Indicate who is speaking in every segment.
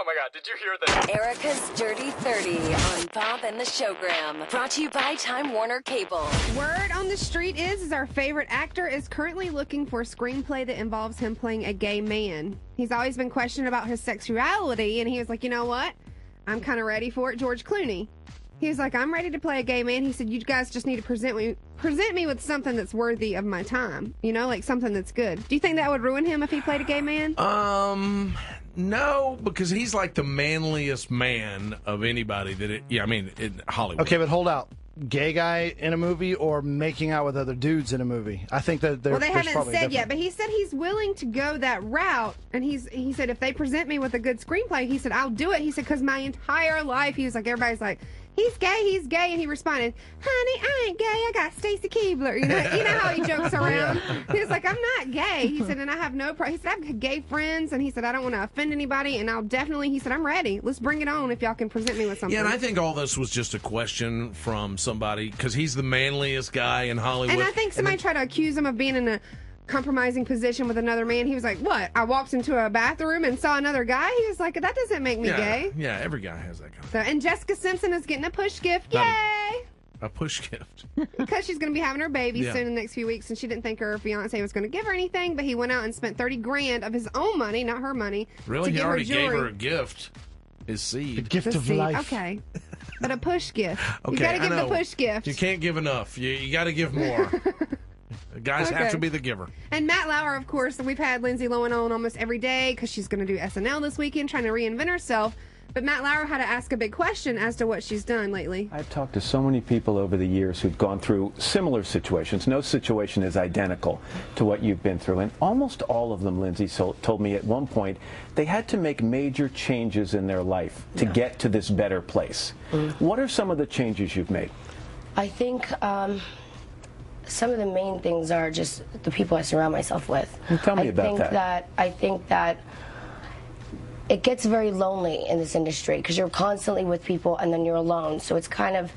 Speaker 1: Oh my God, did you hear that?
Speaker 2: Erica's Dirty 30 on Bob and the Showgram. Brought to you by Time Warner Cable.
Speaker 3: Word on the street is our favorite actor is currently looking for a screenplay that involves him playing a gay man. He's always been questioned about his sexuality, and he was like, you know what? I'm kind of ready for it. George Clooney. He was like, I'm ready to play a gay man. He said, you guys just need to present me with something that's worthy of my time. You know, like something that's good. Do you think that would ruin him if he played a gay man?
Speaker 4: No, because he's like the manliest man of anybody in Hollywood.
Speaker 5: Okay, but hold out. Gay guy in a movie or making out with other dudes in a movie? I think that
Speaker 3: they haven't said yet, but he said he's willing to go that route. And he said, if they present me with a good screenplay, he said, I'll do it. He said, because my entire life, he was like, everybody's like, he's gay. And he responded, honey, I ain't gay. I got Stacy Keebler. You know how he jokes around? Yeah. He was like, I'm not gay. He said, and I have no problem. He said, I have gay friends. And he said, I don't want to offend anybody. And he said, I'm ready. Let's bring it on if y'all can present me with something.
Speaker 4: Yeah, and I think all this was just a question from somebody, because he's the manliest guy in Hollywood.
Speaker 3: And I think somebody tried to accuse him of being in a compromising position with another man. He was like, what? I walked into a bathroom and saw another guy? He was like, that doesn't make me gay.
Speaker 4: Yeah, every guy has that kind of
Speaker 3: thing. And Jessica Simpson is getting a push gift. Yay!
Speaker 4: A push gift.
Speaker 3: Because she's going to be having her baby soon in the next few weeks, and she didn't think her fiance was going to give her anything, but he went out and spent $30,000 of his own money, not her money.
Speaker 4: Really? He already gave her a gift. His seed.
Speaker 5: The gift of life.
Speaker 3: Okay. But a push gift. Okay, you got to give the push gift.
Speaker 4: You can't give enough. You got to give more. Guys have to be the giver.
Speaker 3: And Matt Lauer, of course, we've had Lindsay Lohan on almost every day because she's going to do SNL this weekend, trying to reinvent herself. But Matt Lauer had to ask a big question as to what she's done lately.
Speaker 6: I've talked to so many people over the years who've gone through similar situations. No situation is identical to what you've been through. And almost all of them, Lindsay told me at one point, they had to make major changes in their life to get to this better place. What are some of the changes you've made?
Speaker 7: I think some of the main things are just the people I surround myself with.
Speaker 6: Well, tell me about that.
Speaker 7: I think that it gets very lonely in this industry because you're constantly with people and then you're alone. So it's kind of,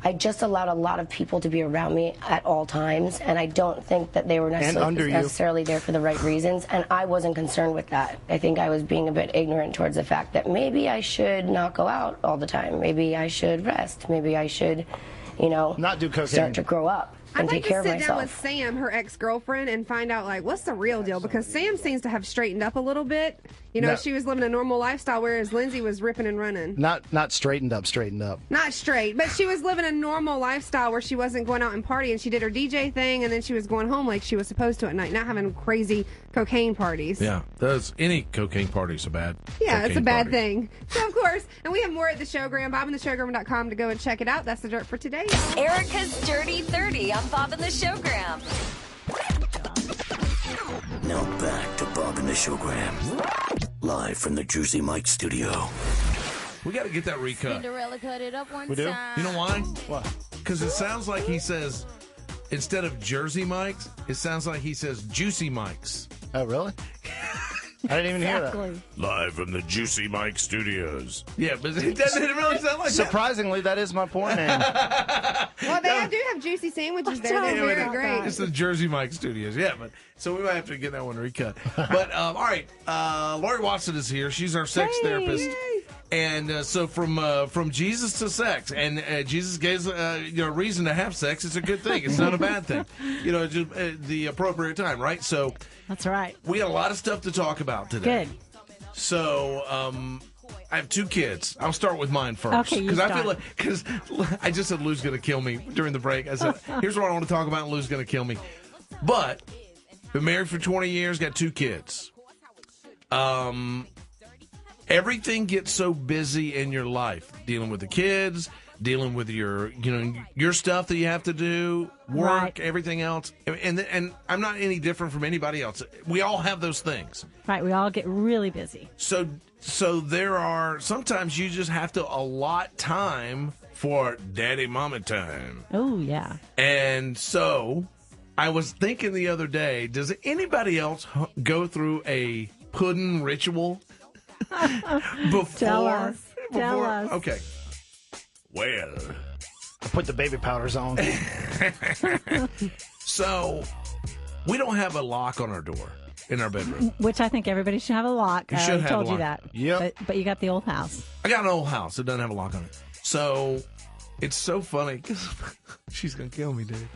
Speaker 7: I just allowed a lot of people to be around me at all times, and I don't think that they were necessarily there for the right reasons, and I wasn't concerned with that. I think I was being a bit ignorant towards the fact that maybe I should not go out all the time. Maybe I should rest. Maybe I should,
Speaker 5: not do cocaine.
Speaker 7: Start to grow up. And take care of myself.
Speaker 3: I'd like to sit down with Sam, her ex-girlfriend, and find out, what's the real deal? Because Sam seems to have straightened up a little bit. She was living a normal lifestyle, whereas Lindsay was ripping and running.
Speaker 5: Not straightened up.
Speaker 3: Not straight, but she was living a normal lifestyle where she wasn't going out and partying. She did her DJ thing, and then she was going home like she was supposed to at night, not having crazy cocaine parties.
Speaker 4: Yeah, any cocaine party's a bad
Speaker 3: Yeah, it's a bad thing. So, of course, and we have more at the Showgram, BobandTheShowgram.com to go and check it out. That's the dirt for today.
Speaker 2: Erica's Dirty 30 on Bob and the Showgram.
Speaker 8: Now back to Bob and the Showgram. Live from the Jersey Mike studio.
Speaker 4: We got to get that recut.
Speaker 9: Cinderella cut it up one
Speaker 5: We do?
Speaker 9: time.
Speaker 4: You know why?
Speaker 5: What?
Speaker 4: Because it sounds like he says, instead of Jersey Mike's, it sounds like he says Juicy Mike's.
Speaker 5: Oh, really? I didn't even hear that.
Speaker 8: Live from the Juicy Mike studios.
Speaker 4: Yeah, but it doesn't really sound like
Speaker 5: Surprisingly, that is my porn name.
Speaker 3: Well, they do have juicy sandwiches there. They're very great.
Speaker 4: It's the Jersey Mike Studios. Yeah, but so we might have to get that one recut. But all right, Laurie Watson is here. She's our sex therapist.
Speaker 3: Yay.
Speaker 4: And so from Jesus to sex, and Jesus gave a reason to have sex. It's a good thing. It's not a bad thing. Just the appropriate time, right? So
Speaker 9: That's right.
Speaker 4: We got a lot of stuff to talk about today.
Speaker 9: Good.
Speaker 4: So I have two kids. I'll start with mine first.
Speaker 9: Okay,
Speaker 4: because I just said Lou's going to kill me during the break. I said, here's what I want to talk about, and Lou's going to kill me. But been married for 20 years, got two kids. Everything gets so busy in your life, dealing with the kids, dealing with your stuff that you have to do, work, everything else. And I'm not any different from anybody else. We all have those things.
Speaker 9: Right, we all get really busy.
Speaker 4: So there are, sometimes you just have to allot time for daddy mama time.
Speaker 9: Oh, yeah.
Speaker 4: And so I was thinking the other day, does anybody else go through a pudding ritual?
Speaker 9: Tell us.
Speaker 4: Okay. Well,
Speaker 5: I put the baby powders on.
Speaker 4: So we don't have a lock on our door. in our bedroom.
Speaker 9: Which I think everybody should have a lock.
Speaker 4: You
Speaker 9: I
Speaker 4: should
Speaker 9: already
Speaker 4: have a
Speaker 9: told you
Speaker 4: lock.
Speaker 9: that.
Speaker 5: Yep.
Speaker 9: But you got the old house.
Speaker 4: I got an old house. It doesn't have a lock on it. So it's so funny because she's going to kill me, dude.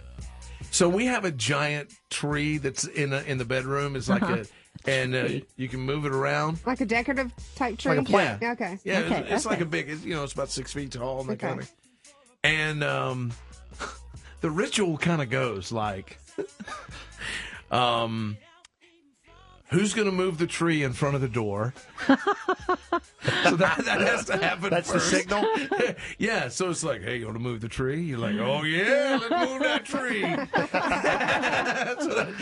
Speaker 4: So we have a giant tree that's in the bedroom. It's like you can move it around.
Speaker 3: Like a decorative type tree?
Speaker 5: Like a plant.
Speaker 3: Yeah, okay.
Speaker 4: Yeah,
Speaker 9: Okay,
Speaker 4: it's like
Speaker 9: okay.
Speaker 4: a big, it's about 6 feet tall and that
Speaker 3: Okay.
Speaker 4: kind of. And the ritual kind of goes like, who's going to move the tree in front of the door? So that has to happen
Speaker 5: That's
Speaker 4: first.
Speaker 5: the signal?
Speaker 4: Yeah, so it's like, hey, you want to move the tree? You're like, oh, yeah, let's move that tree. So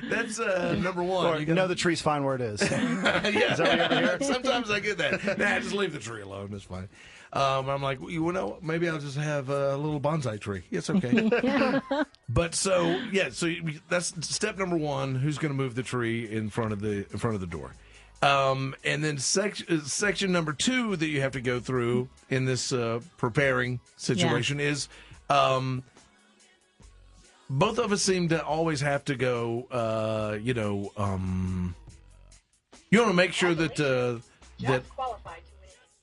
Speaker 4: that's number one.
Speaker 5: Or,
Speaker 4: You gotta-
Speaker 5: the tree's fine where it is.
Speaker 4: yeah.
Speaker 5: Is that what you ever hear?
Speaker 4: Sometimes I get that. Nah, just leave the tree alone. It's fine. I'm like, maybe I'll just have a little bonsai tree. It's okay. But so that's step number one. Who's going to move the tree in front of the door? And then section number two that you have to go through in this preparing situation is both of us seem to always have to go. You want to make sure that.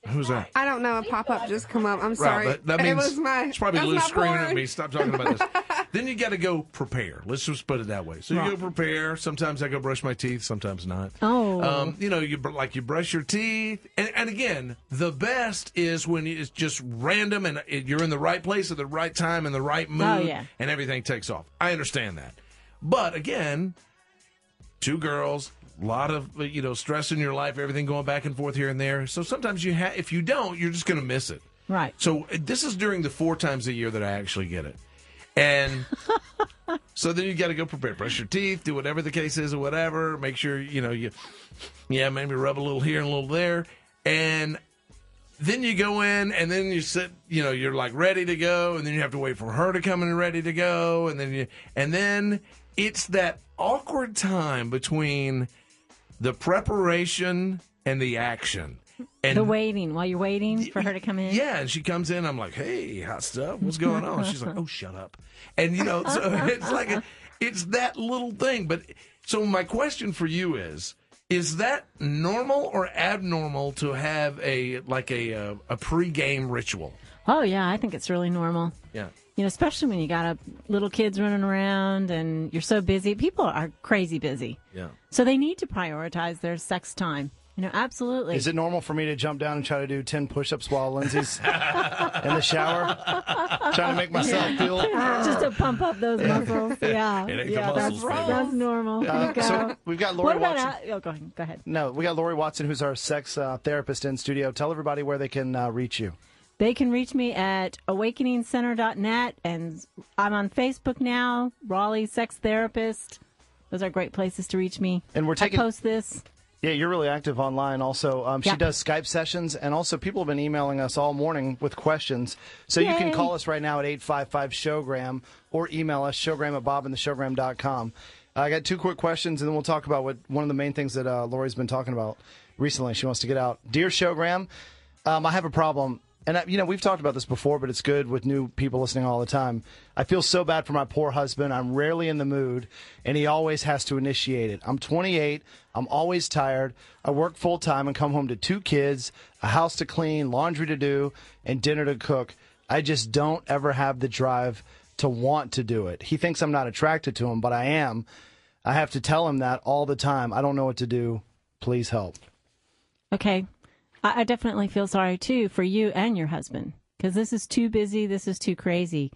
Speaker 4: Who's that?
Speaker 3: I don't know. A pop-up just come up. I'm sorry.
Speaker 4: Right, that means
Speaker 3: it was my,
Speaker 4: it's probably
Speaker 3: that's
Speaker 4: Lou
Speaker 3: my
Speaker 4: screaming at
Speaker 3: porn.
Speaker 4: me. Stop talking about this. Then you got to go prepare. Let's just put it that way. So you go prepare. Sometimes I go brush my teeth. Sometimes not.
Speaker 9: Oh.
Speaker 4: You brush your teeth. And again, the best is when it's just random and you're in the right place at the right time in the right mood, and everything takes off. I understand that. But again, two girls. A lot of stress in your life, everything going back and forth here and there. So sometimes if you don't, you're just going to miss it.
Speaker 9: Right.
Speaker 4: So this is during the 4 times a year that I actually get it, and so then you got to go prepare, brush your teeth, do whatever the case is or whatever. Make sure you maybe rub a little here and a little there, and then you go in and then you sit. You're like ready to go, and then you have to wait for her to come in and ready to go, and then it's that awkward time between the preparation and the action. And
Speaker 9: the waiting, while you're waiting for her to come in?
Speaker 4: Yeah, and she comes in. I'm like, hey, hot stuff. What's going on? She's like, oh, shut up. And, so it's like, it's that little thing. But so my question for you is that normal or abnormal to have a pregame ritual?
Speaker 9: Oh, yeah, I think it's really normal.
Speaker 4: Yeah.
Speaker 9: Especially when you got little kids running around and you're so busy. People are crazy busy.
Speaker 4: Yeah.
Speaker 9: So they need to prioritize their sex time. Absolutely.
Speaker 5: Is it normal for me to jump down and try to do 10 push-ups while Lindsay's in the shower? Trying to make myself feel...
Speaker 9: Just to pump up those muscles. Yeah.
Speaker 4: It ain't the muscles,
Speaker 9: that's normal.
Speaker 5: So we've got Laurie Watson.
Speaker 9: Go ahead.
Speaker 5: No, we got Laurie Watson, who's our sex therapist in studio. Tell everybody where they can reach you.
Speaker 9: They can reach me at awakeningcenter.net, and I'm on Facebook now, Raleigh Sex Therapist. Those are great places to reach me.
Speaker 5: And I
Speaker 9: post this.
Speaker 5: Yeah, you're really active online also. She does Skype sessions, and also people have been emailing us all morning with questions. So you can call us right now at 855-SHOWGRAM or email us, showgram@bobandtheshowgram.com. I got 2 quick questions, and then we'll talk about one of the main things that Laurie's been talking about recently. She wants to get out. Dear Showgram, I have a problem. And, we've talked about this before, but it's good with new people listening all the time. I feel so bad for my poor husband. I'm rarely in the mood, and he always has to initiate it. I'm 28. I'm always tired. I work full-time and come home to 2 kids, a house to clean, laundry to do, and dinner to cook. I just don't ever have the drive to want to do it. He thinks I'm not attracted to him, but I am. I have to tell him that all the time. I don't know what to do. Please help.
Speaker 9: Okay. I definitely feel sorry, too, for you and your husband, because this is too busy. This is too crazy.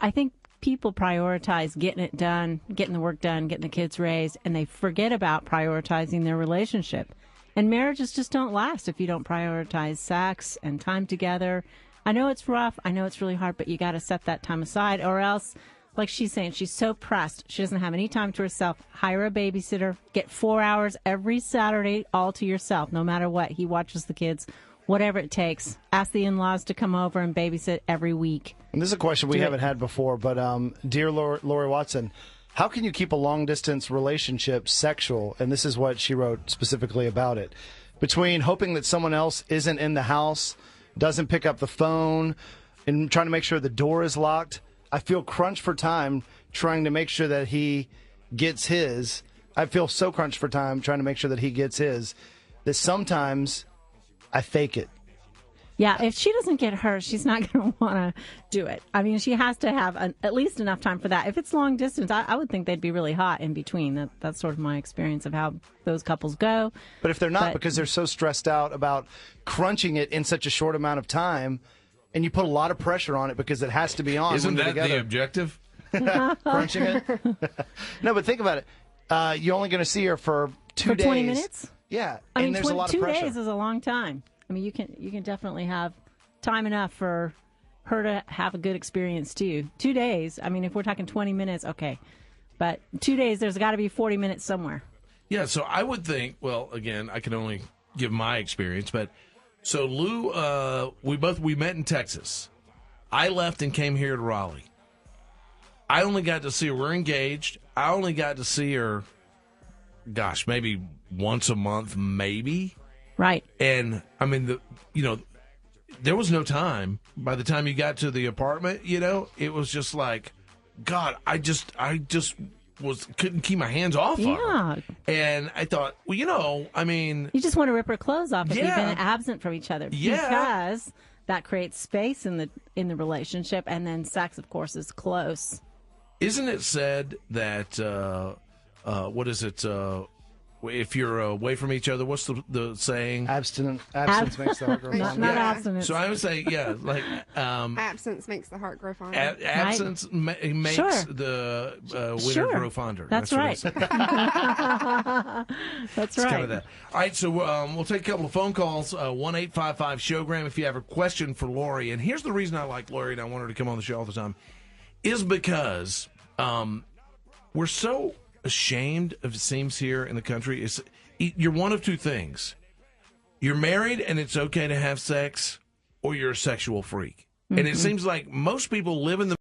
Speaker 9: I think people prioritize getting it done, getting the work done, getting the kids raised, and they forget about prioritizing their relationship. And marriages just don't last if you don't prioritize sex and time together. I know it's rough. I know it's really hard, but you got to set that time aside, or else, like she's saying, she's so pressed. She doesn't have any time to herself. Hire a babysitter. Get 4 hours every Saturday all to yourself, no matter what. He watches the kids, whatever it takes. Ask the in-laws to come over and babysit every week.
Speaker 5: And this is a question we haven't had before, but dear Laurie Watson, how can you keep a long-distance relationship sexual? And this is what she wrote specifically about it. Between hoping that someone else isn't in the house, doesn't pick up the phone, and trying to make sure the door is locked, I feel crunched for time trying to make sure that he gets his, I feel so crunched for time trying to make sure that he gets his that sometimes I fake it.
Speaker 9: Yeah, if she doesn't get hers, she's not going to want to do it. I mean, she has to have at least enough time for that. If it's long distance, I would think they'd be really hot in between. That's sort of my experience of how those couples go.
Speaker 5: But if they're not, because they're so stressed out about crunching it in such a short amount of time, and you put a lot of pressure on it because it has to be on.
Speaker 4: Isn't
Speaker 5: when
Speaker 4: that
Speaker 5: you're together.
Speaker 4: the objective?
Speaker 5: Crunching it? No, but think about it. You're only going to see her for 2 days.
Speaker 9: 20 minutes?
Speaker 5: Yeah,
Speaker 9: I mean,
Speaker 5: and there's a lot of
Speaker 9: 2
Speaker 5: pressure.
Speaker 9: days is a long time. I mean, you can definitely have time enough for her to have a good experience too. 2 days. I mean, if we're talking 20 minutes, okay, but 2 days, there's got to be 40 minutes somewhere.
Speaker 4: Yeah. So I would think. Well, again, I can only give my experience, but so Lou, we met in Texas. I left and came here to Raleigh. I only got to see her. We're engaged. I only got to see her. Gosh, maybe once a month, maybe.
Speaker 9: Right.
Speaker 4: And I mean, there was no time. By the time you got to the apartment, it was just like, God, I just couldn't keep my hands off of her. And I thought, well, I mean,
Speaker 9: you just want to rip her clothes off if you've been absent from each other.
Speaker 4: Yeah.
Speaker 9: Because that creates space in the relationship, and then sex, of course, is close.
Speaker 4: Isn't it said that what is it? If you're away from each other, what's the saying?
Speaker 5: Absence makes the heart grow fonder.
Speaker 9: Not abstinence.
Speaker 4: So I would say,
Speaker 3: absence makes the heart grow fonder.
Speaker 4: Absence makes the winter grow fonder.
Speaker 9: That's right. That's right.
Speaker 4: Kind of that. All right, so we'll take a couple of phone calls. 1-855-SHOWGRAM if you have a question for Laurie. And here's the reason I like Laurie and I want her to come on the show all the time, is because we're so ashamed of, it seems, here in the country. You're one of two things. You're married and it's okay to have sex, or you're a sexual freak. Mm-hmm. And it seems like most people live in the